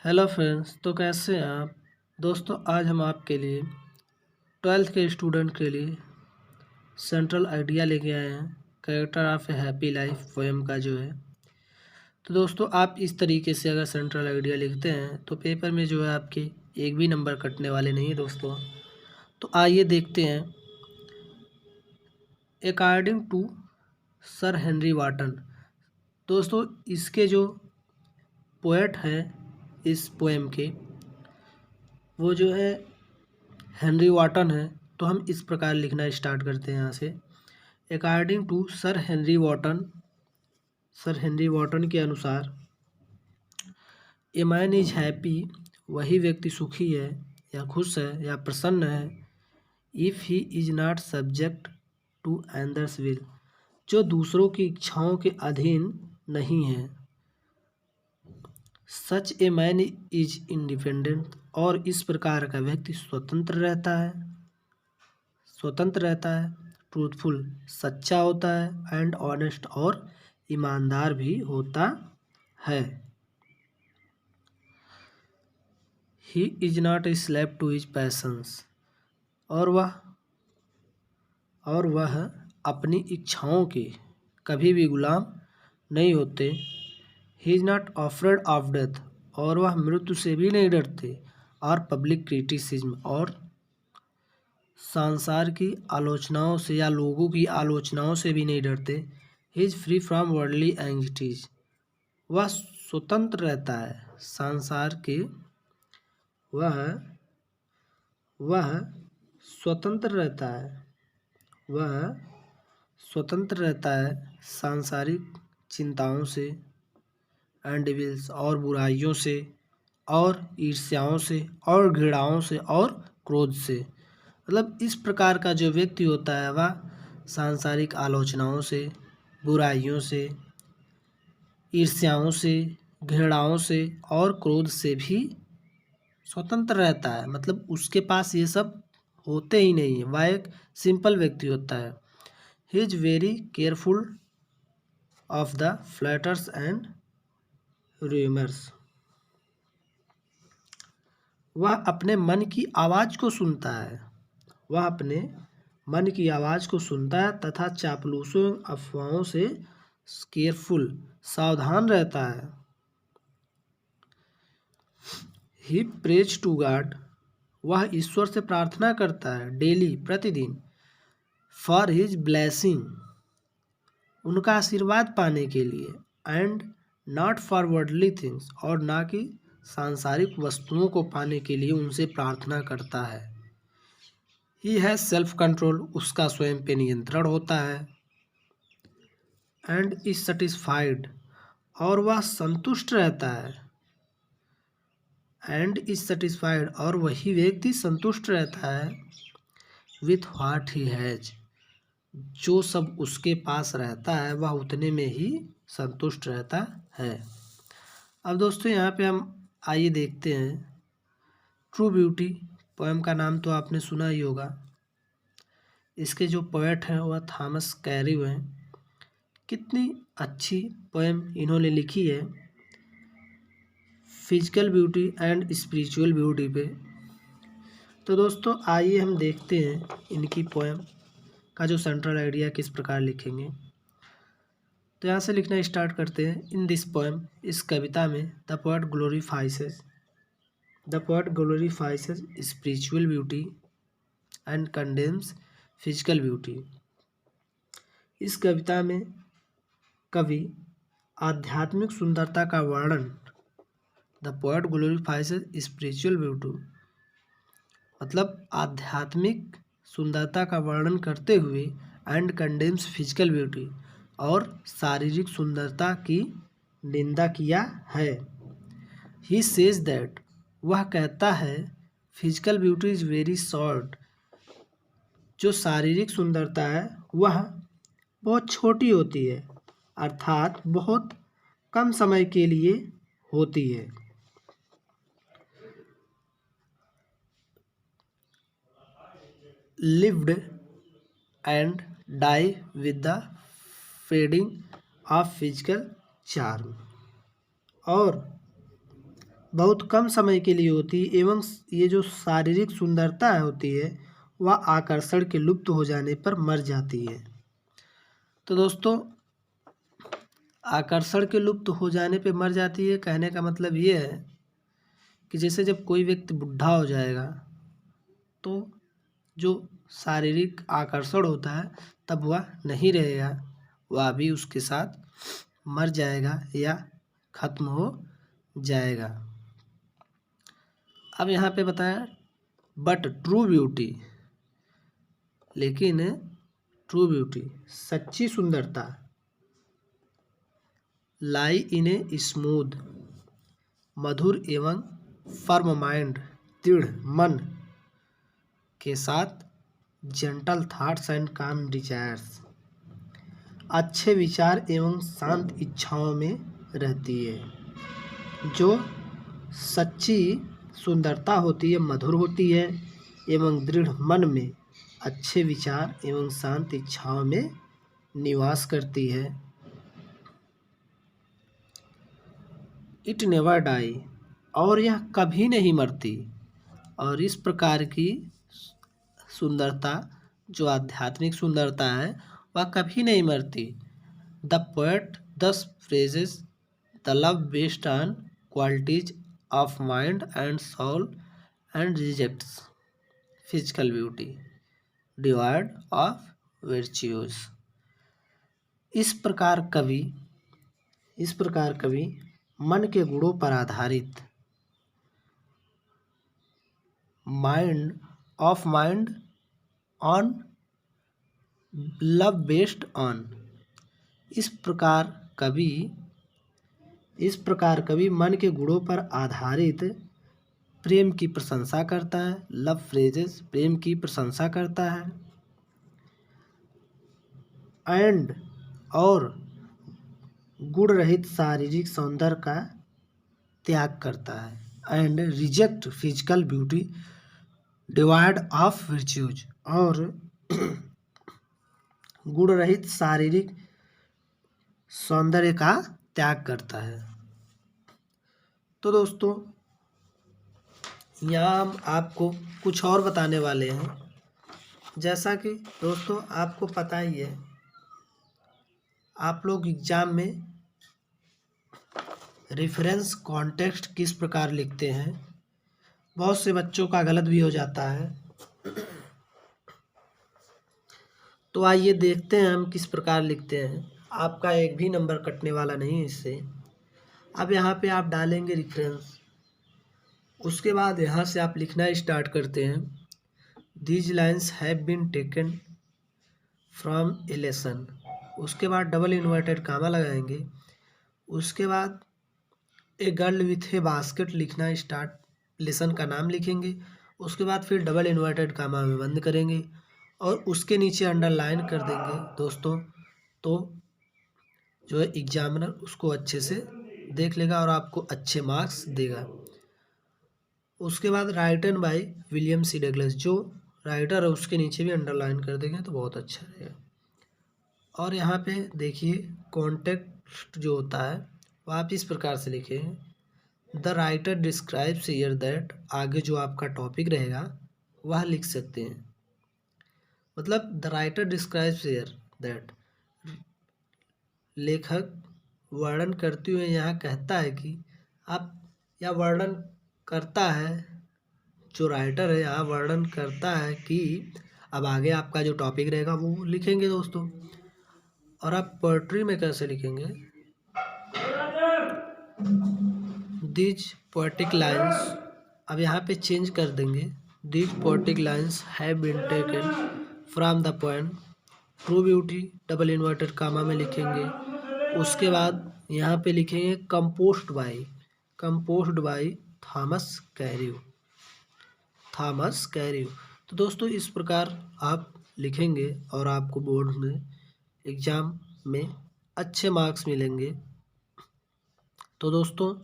Hello friends, तो कैसे हैं आप। दोस्तों, आज हम आपके लिए 12th के स्टूडेंट के लिए सेंट्रल आइडिया लेके आए हैं। Character of A happy life poem का जो है। तो दोस्तों, आप इस तरीके से अगर सेंट्रल आइडिया लिखते हैं तो पेपर में जो है आपके एक भी नंबर कटने वाले नहीं है दोस्तों। तो आइए देखते हैं। अकॉर्डिंग टू सर हेनरी वाटन, दोस्तों इसके जो पोएट हैं इस पोएम के, वो जो है हेनरी वाटन है। तो हम इस प्रकार लिखना स्टार्ट करते हैं यहाँ से। According to sir Henry Wotton के अनुसार, ए मैन इज हैप्पी, वही व्यक्ति सुखी है या खुश है या प्रसन्न है, if he is not subject to others will, जो दूसरों की इच्छाओं के अधीन नहीं है। Such a man is independent, और इस प्रकार का व्यक्ति स्वतंत्र रहता है। ट्रूथफुल, सच्चा होता है। एंड ऑनेस्ट, और ईमानदार भी होता है। He is not a slave to his passions, और वह अपनी इच्छाओं के कभी भी गुलाम नहीं होते। ही is not afraid of death, और वह मृत्यु से भी नहीं डरते। और पब्लिक क्रिटिसिज्म, और संसार की आलोचनाओं से या लोगों की आलोचनाओं से भी नहीं डरते। He is free from worldly anxieties, वह स्वतंत्र रहता है संसार के वह वह स्वतंत्र रहता है वह स्वतंत्र रहता है सांसारिक चिंताओं से, एंडिविल्स, और बुराइयों से, और ईर्ष्याओं से, और घृणाओं से, और क्रोध से। मतलब इस प्रकार का जो व्यक्ति होता है वह सांसारिक आलोचनाओं से, बुराइयों से, ईर्ष्याओं से, घृणाओं से और क्रोध से भी स्वतंत्र रहता है। मतलब उसके पास ये सब होते ही नहीं है, वह एक सिंपल व्यक्ति होता है। He is very careful of the flutters and rumours, वह अपने मन की आवाज़ को सुनता है तथा चापलूसों अफवाहों से केयरफुल, सावधान रहता है। ही प्रेज टू गॉड, वह ईश्वर से प्रार्थना करता है डेली, प्रतिदिन। फॉर हिज ब्लेसिंग, उनका आशीर्वाद पाने के लिए। And not for worldly things, और ना कि सांसारिक वस्तुओं को पाने के लिए उनसे प्रार्थना करता है। ही हैज सेल्फ कंट्रोल, उसका स्वयं पे नियंत्रण होता है। एंड इज सेटिस्फाइड, और वह संतुष्ट रहता है। एंड इज सेटिस्फाइड, और वही व्यक्ति संतुष्ट रहता है। विथ व्हाट ही हैज, जो सब उसके पास रहता है वह उतने में ही संतुष्ट रहता है। अब दोस्तों यहाँ पे हम आइए देखते हैं ट्रू ब्यूटी। पोएम का नाम तो आपने सुना ही होगा। इसके जो पोएट हैं वह थॉमस कैरिव हैं। कितनी अच्छी पोएम इन्होंने लिखी है physical beauty and spiritual beauty पे। तो दोस्तों आइए हम देखते हैं इनकी पोएम का जो सेंट्रल आइडिया किस प्रकार लिखेंगे। तो यहाँ से लिखना स्टार्ट करते हैं। इन दिस पोएम, इस कविता में the poet glorifies spiritual beauty and condemns physical beauty. इस कविता में कवि आध्यात्मिक सुंदरता का वर्णन, the poet glorifies spiritual beauty, मतलब आध्यात्मिक सुंदरता का वर्णन करते हुए, एंड कंडेम्स फिजिकल ब्यूटी, और शारीरिक सुंदरता की निंदा किया है। ही सेज दैट, वह कहता है, physical beauty is very short, जो शारीरिक सुंदरता है वह बहुत छोटी होती है, अर्थात बहुत कम समय के लिए होती है। Lived and die with the fading of physical charm, और बहुत कम समय के लिए होती है एवं ये जो शारीरिक सुंदरता होती है वह आकर्षण के लुप्त हो जाने पर मर जाती है। तो दोस्तों आकर्षण के लुप्त हो जाने पे मर जाती है, कहने का मतलब ये है कि जैसे जब कोई व्यक्ति बुढ़ा हो जाएगा तो जो शारीरिक आकर्षण होता है तब वह नहीं रहेगा, वह भी उसके साथ मर जाएगा या खत्म हो जाएगा। अब यहाँ पे बताया बट ट्रू ब्यूटी, लेकिन ट्रू ब्यूटी सच्ची सुंदरता लाई इन ए स्मूथ मधुर एवं फर्म माइंड दृढ़ मन के साथ जेंटल थॉट्स एंड काम डिजायर्स अच्छे विचार एवं शांत इच्छाओं में रहती है। जो सच्ची सुंदरता होती है मधुर होती है एवं दृढ़ मन में अच्छे विचार एवं शांत इच्छाओं में निवास करती है। इट नेवर डाई, और यह कभी नहीं मरती। और इस प्रकार की सुंदरता जो आध्यात्मिक सुंदरता है वह कभी नहीं मरती। The poet thus praises the love based on qualities of mind and soul and rejects physical beauty devoid of virtues. इस प्रकार कवि मन के गुणों पर आधारित mind on love based on इस प्रकार कवि मन के गुणों पर आधारित प्रेम की प्रशंसा करता है। लव फ्रेजेस प्रेम की प्रशंसा करता है एंड और गुण रहित शारीरिक सौंदर्य का त्याग करता है and reject physical beauty devoid of virtues और गुण रहित शारीरिक सौंदर्य का त्याग करता है। तो दोस्तों यहाँ हम आपको कुछ और बताने वाले हैं। जैसा कि दोस्तों आपको पता ही है, आप लोग एग्जाम में रेफरेंस कॉन्टेक्स्ट किस प्रकार लिखते हैं, बहुत से बच्चों का गलत भी हो जाता है। तो आइए देखते हैं हम किस प्रकार लिखते हैं। आपका एक भी नंबर कटने वाला नहीं है इससे। अब यहाँ पे आप डालेंगे रेफरेंस, उसके बाद यहाँ से आप लिखना स्टार्ट करते हैं। These lines have been taken from a lesson, उसके बाद डबल इन्वर्टेड कामा लगाएंगे। उसके बाद a girl with a basket लिखना स्टार्ट, लेसन का नाम लिखेंगे। उसके बाद फिर डबल इन्वर्टेड कामा में बंद करेंगे और उसके नीचे अंडरलाइन कर देंगे दोस्तों। तो जो है एग्जामिनर उसको अच्छे से देख लेगा और आपको अच्छे मार्क्स देगा। उसके बाद written by William C Douglas, जो राइटर है उसके नीचे भी अंडरलाइन कर देंगे तो बहुत अच्छा रहेगा। और यहाँ पे देखिए कॉन्टेक्स्ट जो होता है वो आप इस प्रकार से लिखें, the writer describes here that, आगे जो आपका टॉपिक रहेगा वह लिख सकते हैं। मतलब the writer describes here that, लेखक वर्णन करते हुए यहाँ कहता है कि आप, या वर्णन करता है, जो राइटर है यहाँ वर्णन करता है कि, अब आगे आपका जो टॉपिक रहेगा वो लिखेंगे दोस्तों। और आप पोएट्री में कैसे लिखेंगे, दीज पोएटिक लाइन्स, अब यहाँ पे चेंज कर देंगे, these poetic lines have been taken from the poem true beauty, double inverted comma में लिखेंगे। उसके बाद यहाँ पे लिखेंगे कंपोज्ड बाय थॉमस कैरियो। तो दोस्तों इस प्रकार आप लिखेंगे और आपको बोर्ड में एग्ज़ाम में अच्छे मार्क्स मिलेंगे। तो दोस्तों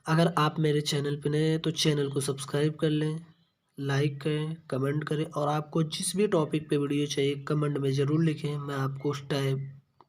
अगर आप मेरे चैनल पे नए हैं तो चैनल को सब्सक्राइब कर लें, लाइक करें, कमेंट करें और आपको जिस भी टॉपिक पे वीडियो चाहिए कमेंट में ज़रूर लिखें। मैं आपको उस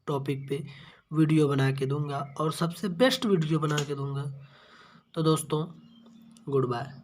टॉपिक पे वीडियो बना के दूंगा और सबसे बेस्ट वीडियो बना के दूंगा। तो दोस्तों गुड बाय।